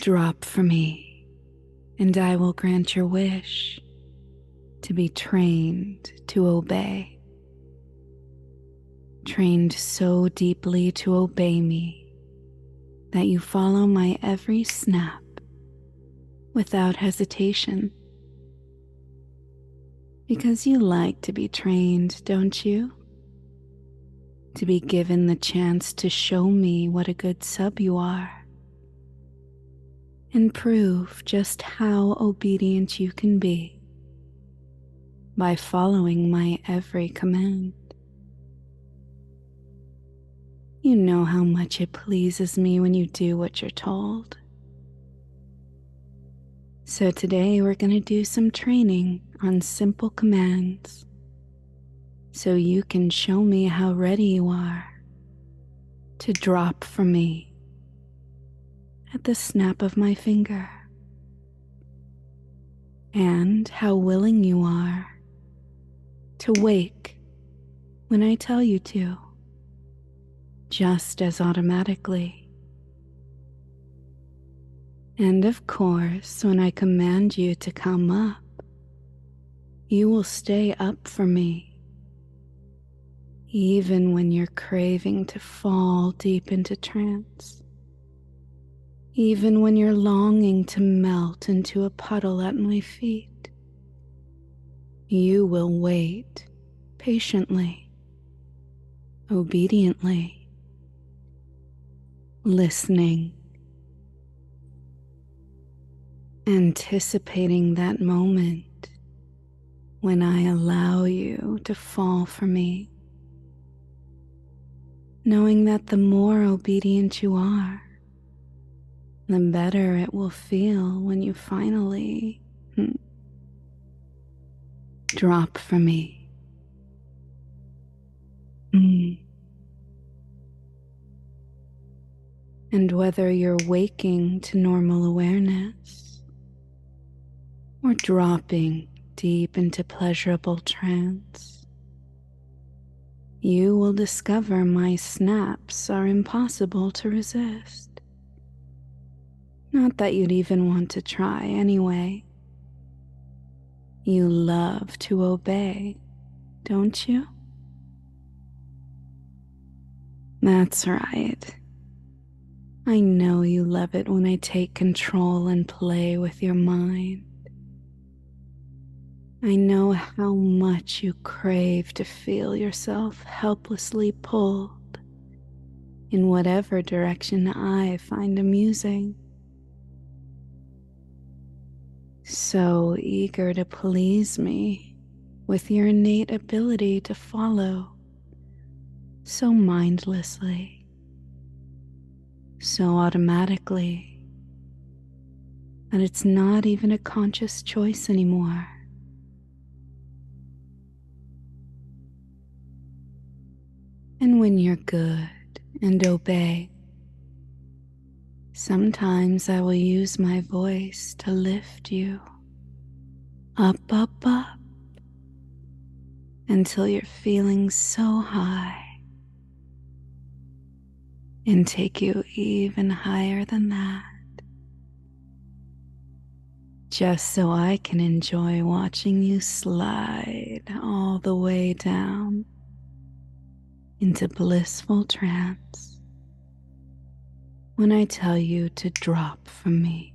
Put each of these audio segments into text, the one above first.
Drop for me, and I will grant your wish to be trained to obey. Trained so deeply to obey me that you follow my every snap without hesitation. Because you like to be trained, don't you? To be given the chance to show me what a good sub you are, and prove just how obedient you can be by following my every command. You know how much it pleases me when you do what you're told. So today we're going to do some training on simple commands so you can show me how ready you are to drop for me at the snap of my finger, and how willing you are to wake when I tell you to, just as automatically. And of course, when I command you to come up, you will stay up for me, even when you're craving to fall deep into trance, even when you're longing to melt into a puddle at my feet. You will wait patiently, obediently, listening, anticipating that moment when I allow you to fall for me, knowing that the more obedient you are, the better it will feel when you finally drop for me. And whether you're waking to normal awareness or dropping deep into pleasurable trance, you will discover my snaps are impossible to resist. Not that you'd even want to try anyway. You love to obey, don't you? That's right. I know you love it when I take control and play with your mind. I know how much you crave to feel yourself helplessly pulled in whatever direction I find amusing. So eager to please me with your innate ability to follow so mindlessly, so automatically, that it's not even a conscious choice anymore. And when you're good and obey, sometimes I will use my voice to lift you up, up, up, until you're feeling so high, and take you even higher than that, just so I can enjoy watching you slide all the way down into blissful trance when I tell you to drop from me,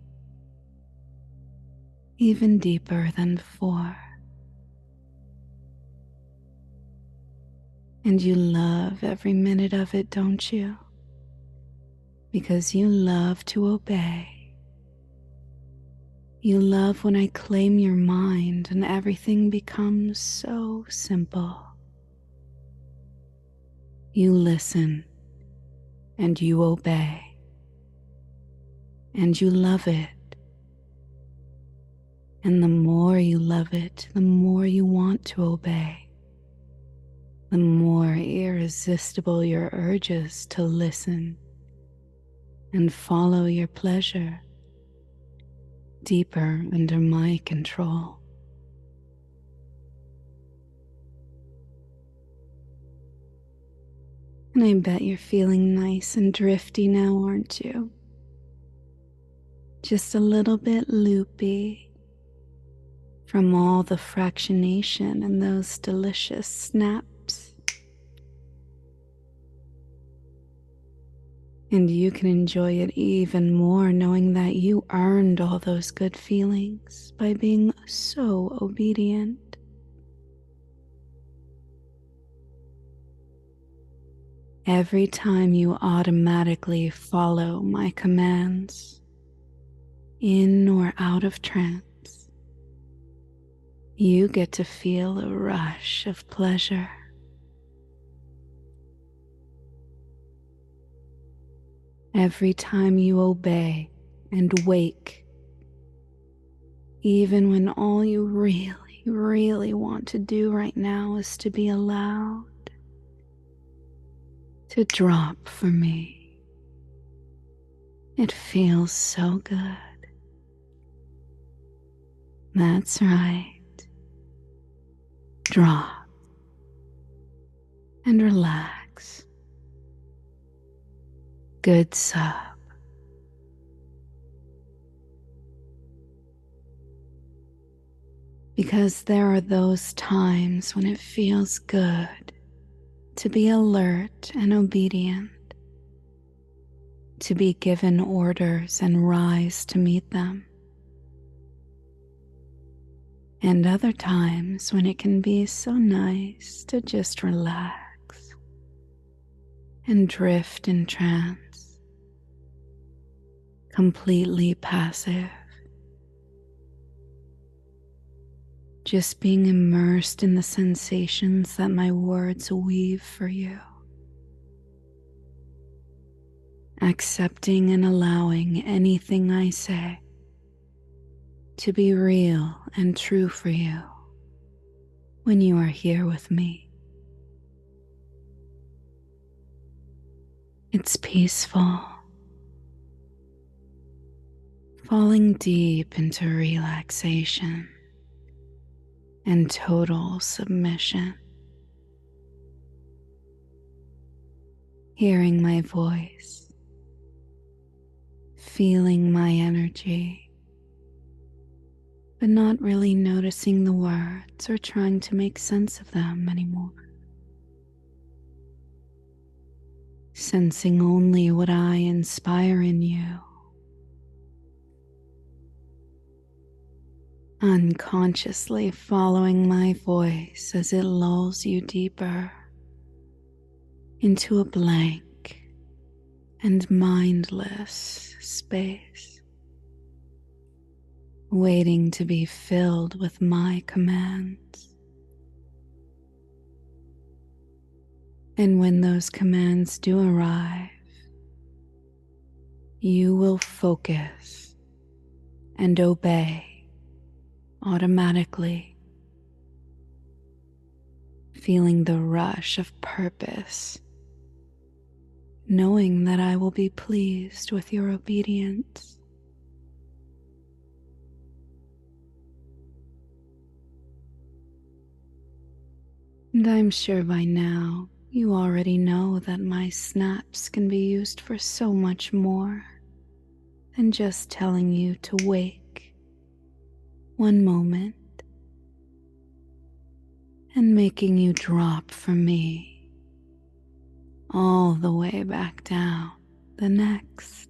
even deeper than before. And you love every minute of it, don't you? Because you love to obey. You love when I claim your mind and everything becomes so simple. You listen and you obey, and you love it. And the more you love it, the more you want to obey, the more irresistible your urges to listen and follow your pleasure deeper under my control. And I bet you're feeling nice and drifty now, aren't you? just a little bit loopy from all the fractionation and those delicious snaps. And you can enjoy it even more knowing that you earned all those good feelings by being so obedient. Every time you automatically follow my commands, in or out of trance, you get to feel a rush of pleasure. Every time you obey and wake, even when all you really want to do right now is to be allowed to drop for me. It feels so good. That's right. Drop and relax. Good sub. Because there are those times when it feels good to be alert and obedient, to be given orders and rise to meet them. And other times when it can be so nice to just relax and drift in trance, completely passive, just being immersed in the sensations that my words weave for you, accepting and allowing anything I say to be real and true for you when you are here with me. It's peaceful, falling deep into relaxation and total submission. Hearing my voice, feeling my energy, but not really noticing the words or trying to make sense of them anymore. Sensing only what I inspire in you. Unconsciously following my voice as it lulls you deeper into a blank and mindless space, waiting to be filled with my commands. And when those commands do arrive, you will focus and obey automatically, feeling the rush of purpose, knowing that I will be pleased with your obedience. And I'm sure by now you already know that my snaps can be used for so much more than just telling you to wake one moment and making you drop for me all the way back down the next.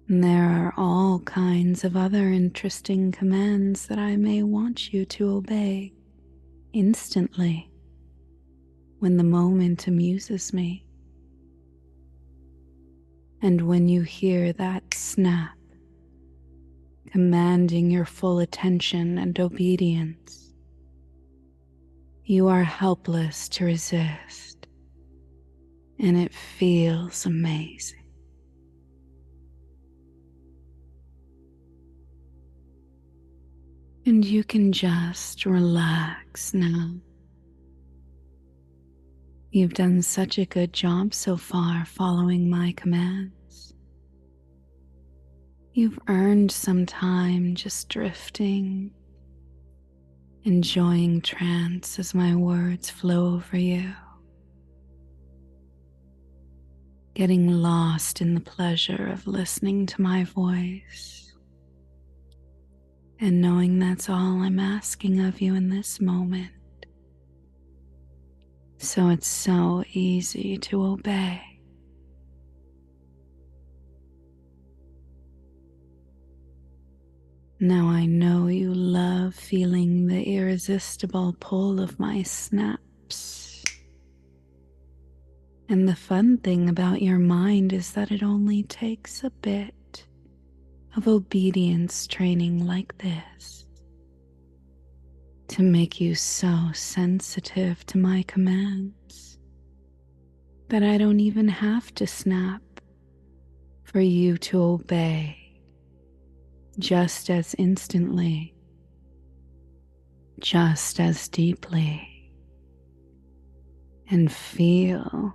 And there are all kinds of other interesting commands that I may want you to obey instantly when the moment amuses me. And when you hear that snap, commanding your full attention and obedience, you are helpless to resist, and it feels amazing. And you can just relax now. You've done such a good job so far following my commands. You've earned some time just drifting, enjoying trance as my words flow over you. getting lost in the pleasure of listening to my voice and knowing that's all I'm asking of you in this moment. So it's so easy to obey. Now I know you love feeling the irresistible pull of my snaps. And the fun thing about your mind is that it only takes a bit of obedience training like this to make you so sensitive to my commands that I don't even have to snap for you to obey just as instantly, just as deeply, and feel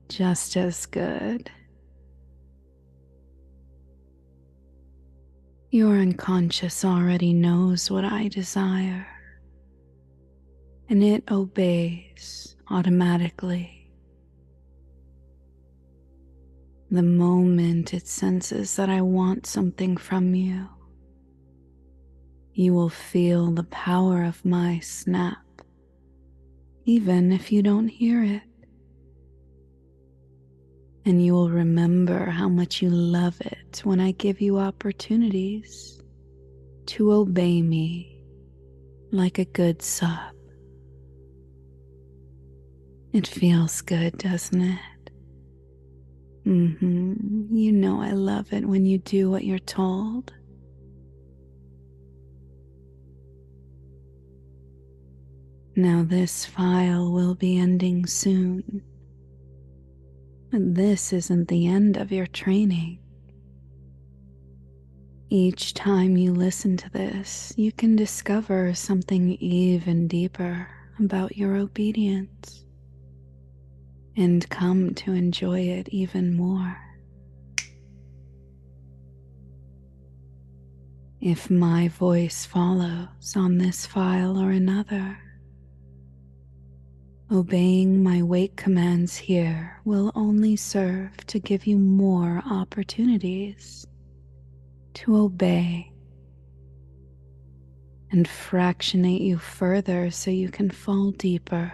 just as good. Your unconscious already knows what I desire, and it obeys automatically. The moment it senses that I want something from you, you will feel the power of my snap, even if you don't hear it. And you will remember how much you love it when I give you opportunities to obey me like a good sub. It feels good, doesn't it? You know I love it when you do what you're told. Now this file will be ending soon. But this isn't the end of your training. Each time you listen to this, you can discover something even deeper about your obedience and come to enjoy it even more. If my voice follows on this file or another, obeying my wake commands here will only serve to give you more opportunities to obey and fractionate you further so you can fall deeper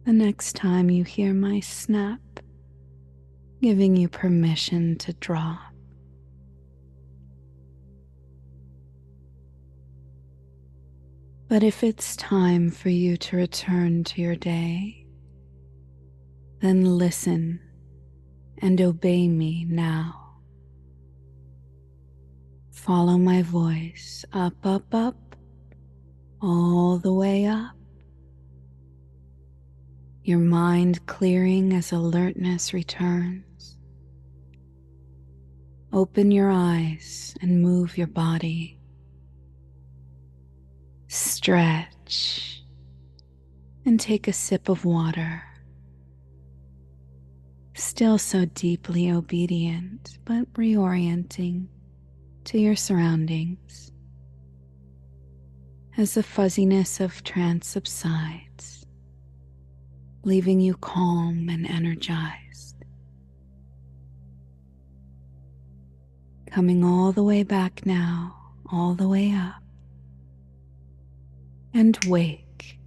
the next time you hear my snap, giving you permission to drop. But if it's time for you to return to your day, then listen and obey me now. Follow my voice up, up, up, all the way up. Your mind clearing as alertness returns. Open your eyes and move your body. Stretch and take a sip of water. Still so deeply obedient, but reorienting to your surroundings. As the fuzziness of trance subsides, leaving you calm and energized. Coming all the way back now, all the way up. And wake.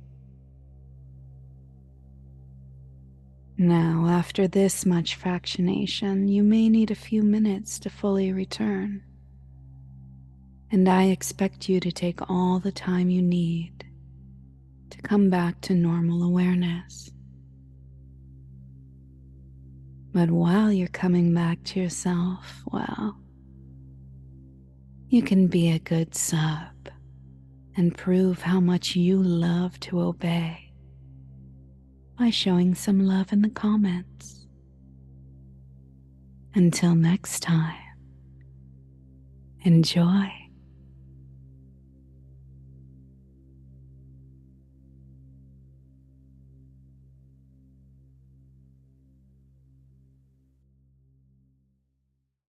Now, after this much fractionation, you may need a few minutes to fully return. And I expect you to take all the time you need to come back to normal awareness. But while you're coming back to yourself, well, you can be a good sub and prove how much you love to obey by showing some love in the comments. Until next time, enjoy.